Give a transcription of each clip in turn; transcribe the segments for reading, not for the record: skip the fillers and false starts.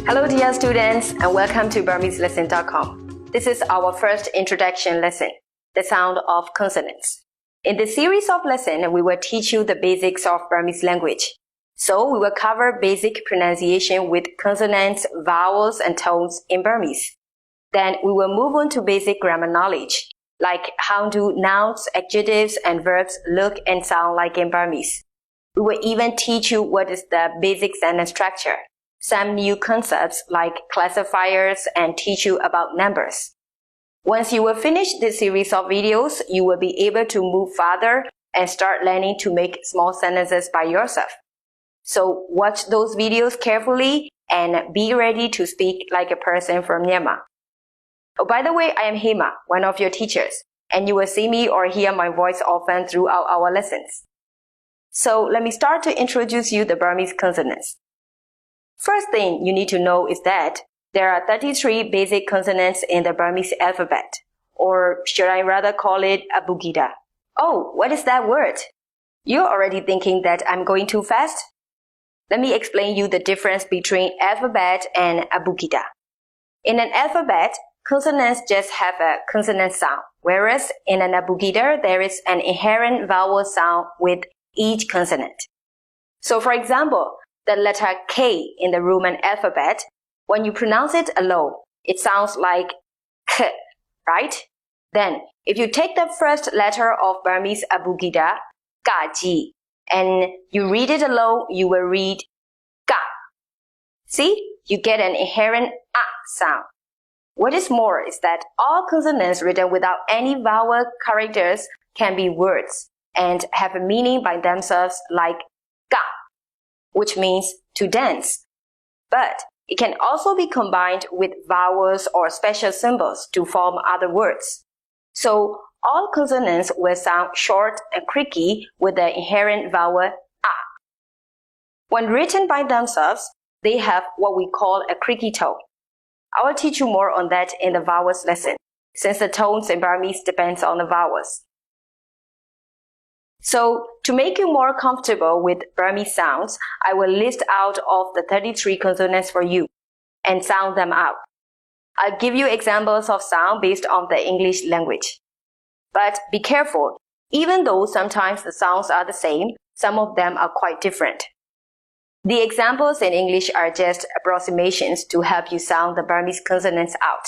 Hello dear students and welcome to BurmeseLesson.com. This is our first introduction lesson, the sound of consonants. In this series of lessons, we will teach you the basics of Burmese language. So we will cover basic pronunciation with consonants, vowels, and tones in Burmese. Then we will move on to basic grammar knowledge, like how do nouns, adjectives, and verbs look and sound like in Burmese. We will even teach you what is the basic sentence structure, some new concepts like classifiers, and teach you about numbers. Once you will finish this series of videos, you will be able to move further and start learning to make small sentences by yourself. So watch those videos carefully and be ready to speak like a person from Myanmar. Oh, by the way, I am Hema, one of your teachers, and you will see me or hear my voice often throughout our lessons. So let me start to introduce you the Burmese consonants. First thing you need to know is that there are 33 basic consonants in the Burmese alphabet, or should I rather call it abugida. Oh, what is that word? You're already thinking that I'm going too fast? Let me explain you the difference between alphabet and abugida. In an alphabet, consonants just have a consonant sound, whereas in an abugida, there is an inherent vowel sound with each consonant. So for example, the letter K in the Roman alphabet, when you pronounce it alone, it sounds like K, right? Then, if you take the first letter of Burmese abugida, Gaji, and you read it alone, you will read Ga. See, you get an inherent A sound. What is more is that all consonants written without any vowel characters can be words and have a meaning by themselves like Ga, which means to dance. But it can also be combined with vowels or special symbols to form other words. So all consonants will sound short and creaky with the inherent vowel A. When written by themselves, they have what we call a creaky tone. I will teach you more on that in the vowels lesson, since the tones in Burmese depends on the vowels. So, to make you more comfortable with Burmese sounds, I will list out of the 33 consonants for you and sound them out. I'll give you examples of sound based on the English language. But be careful, even though sometimes the sounds are the same, some of them are quite different. The examples in English are just approximations to help you sound the Burmese consonants out.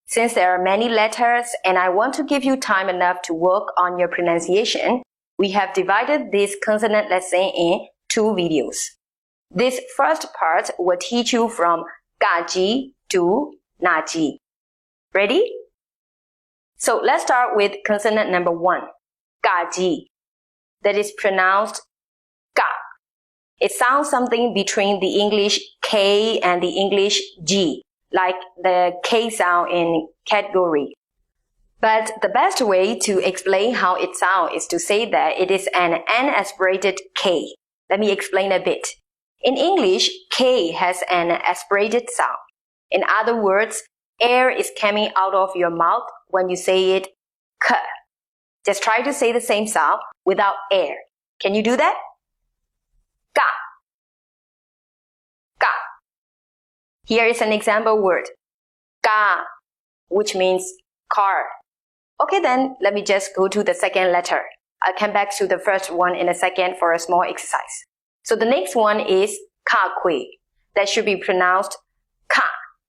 Since there are many letters and I want to give you time enough to work on your pronunciation, we have divided this consonant lesson in 2 videos. This first part will teach you from Gaji to Naji. Ready? So let's start with consonant number 1, Gaji. That is pronounced Ga. It sounds something between the English K and the English G, like the K sound in category. But the best way to explain how it sounds is to say that it is an unaspirated K. Let me explain a bit. In English, K has an aspirated sound. In other words, air is coming out of your mouth when you say it K. Just try to say the same sound without air. Can you do that? Ga. Ga. Here is an example word. Ga, which means car. Okay then, let me just go to the second letter. I'll come back to the first one in a second for a small exercise. So the next one is Ka-kwe. That should be pronounced Ka,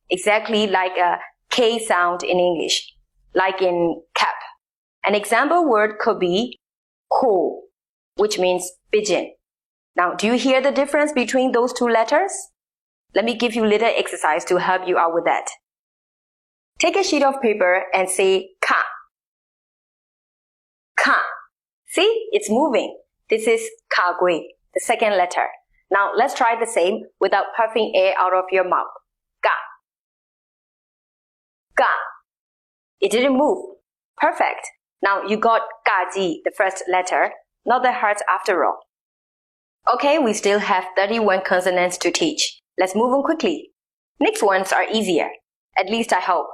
exactly like a K sound in English, like in cap. An example word could be Ko, which means pigeon. Now, do you hear the difference between those 2 letters? Let me give you a little exercise to help you out with that. Take a sheet of paper and say Ka. Ka. See, it's moving. This is Ka-gwe, the second letter. Now, let's try the same without puffing air out of your mouth. Ga. Ga. It didn't move. Perfect. Now, you got Gaji, the first letter, not that hard after all. Okay, we still have 31 consonants to teach. Let's move on quickly. Next ones are easier. At least I hope.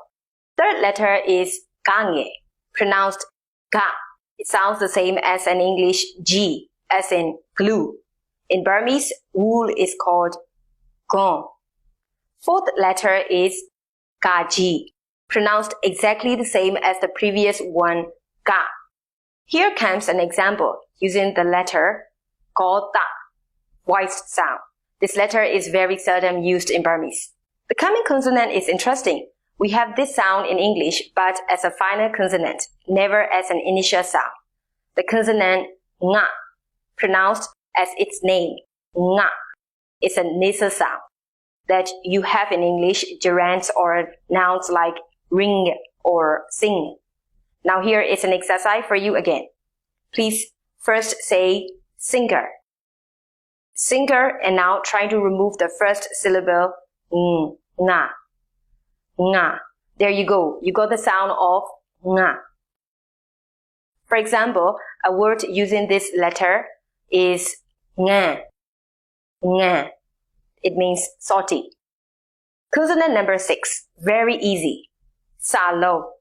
Third letter is Gange, pronounced Ga. It sounds the same as an English G, as in glue. In Burmese, wool is called gong. Fourth letter is gaji, pronounced exactly the same as the previous one, ga. Here comes an example using the letter gota, voiced sound. This letter is very seldom used in Burmese. The coming consonant is interesting. We have this sound in English, but as a final consonant, never as an initial sound. The consonant nga, pronounced as its name, nga, is a nasal sound that you have in English gerunds or nouns like ring or sing. Now here is an exercise for you again. Please first say singer. Singer, and now try to remove the first syllable nga. Nga. There you go. You got the sound of nga. For example, a word using this letter is nga. Nga. It means salty. Consonant number 6. Very easy. Salo.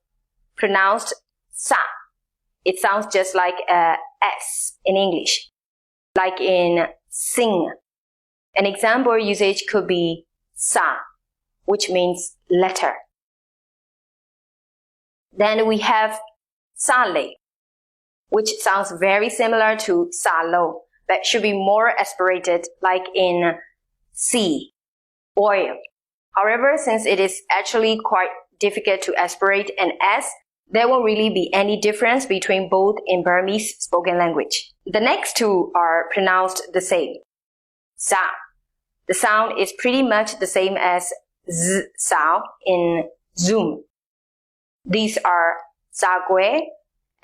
Pronounced sa. It sounds just like a S in English, like in sing. An example usage could be sa, which means letter. Then we have sale, which sounds very similar to salo, but should be more aspirated, like in sea, oil. However, since it is actually quite difficult to aspirate an S, there won't really be any difference between both in Burmese spoken language. The next two are pronounced the same. Sa. The sound is pretty much the same as z sound in zoom. These are sagwe,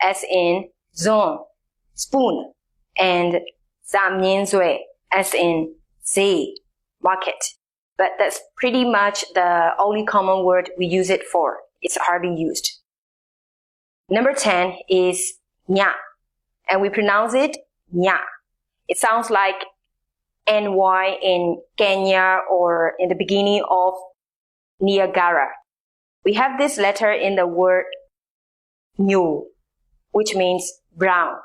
as in zone, spoon, and zamienzue, as in zay, market. But that's pretty much the only common word we use it for. It's hardly used. Number 10 is nya, and we pronounce it nya. It sounds like NY in Kenya or in the beginning of Niagara. We have this letter in the word nyu, which means brown.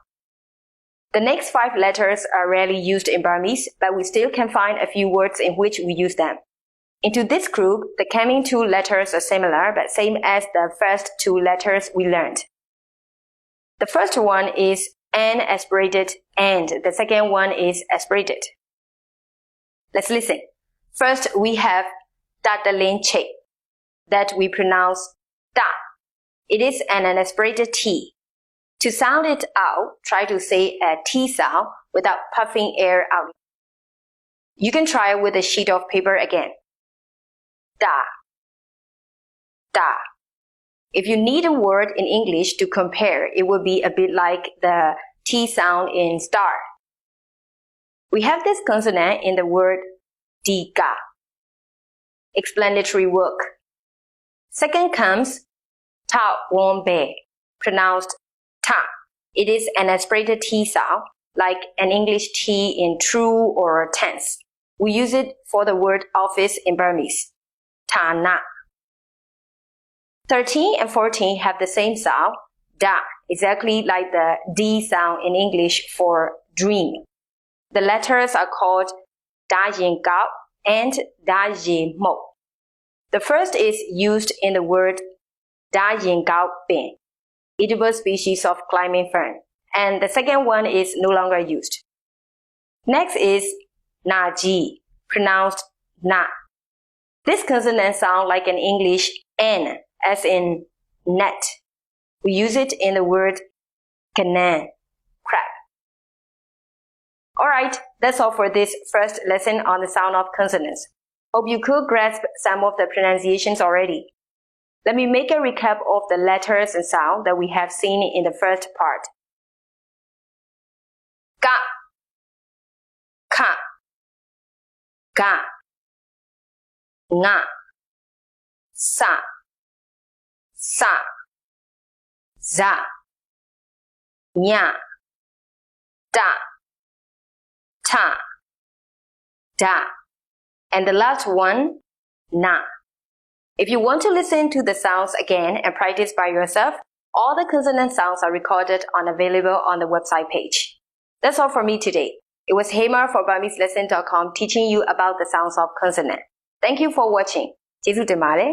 The next 5 letters are rarely used in Burmese, but we still can find a few words in which we use them. Into this group, the coming 2 letters are similar, but same as the first 2 letters we learned. The first one is N aspirated and the second one is aspirated. Let's listen. First, we have Dadalinche, that we pronounce da. It is an aspirated T. To sound it out, try to say a T sound without puffing air out. You can try with a sheet of paper again. Da. Da. If you need a word in English to compare, it would be a bit like the T sound in star. We have this consonant in the word diga. Explanatory work. Second comes ta wombe, pronounced ta. It is an aspirated T sound, like an English T in true or tense. We use it for the word office in Burmese. Ta na. 13 and 14 have the same sound, da, exactly like the D sound in English for dream. The letters are called da yin gao and da yin mo. The first is used in the word da yin gao bin, edible species of climbing fern, and the second one is no longer used. Next is na ji, pronounced na. This consonant sounds like an English N, as in net. We use it in the word kanan, crab. Alright, that's all for this first lesson on the sound of consonants. Hope you could grasp some of the pronunciations already. Let me make a recap of the letters and sound that we have seen in the first part. Ga, ka, ga, nga, sa, sa, za, nya, da, ta, da, and the last one, na. If you want to listen to the sounds again and practice by yourself, all the consonant sounds are recorded and available on the website page. That's all for me today. It was Hamar for BurmeseLesson.com teaching you about the sounds of consonant. Thank you for watching. ကျေးဇူးတင်ပါတယ်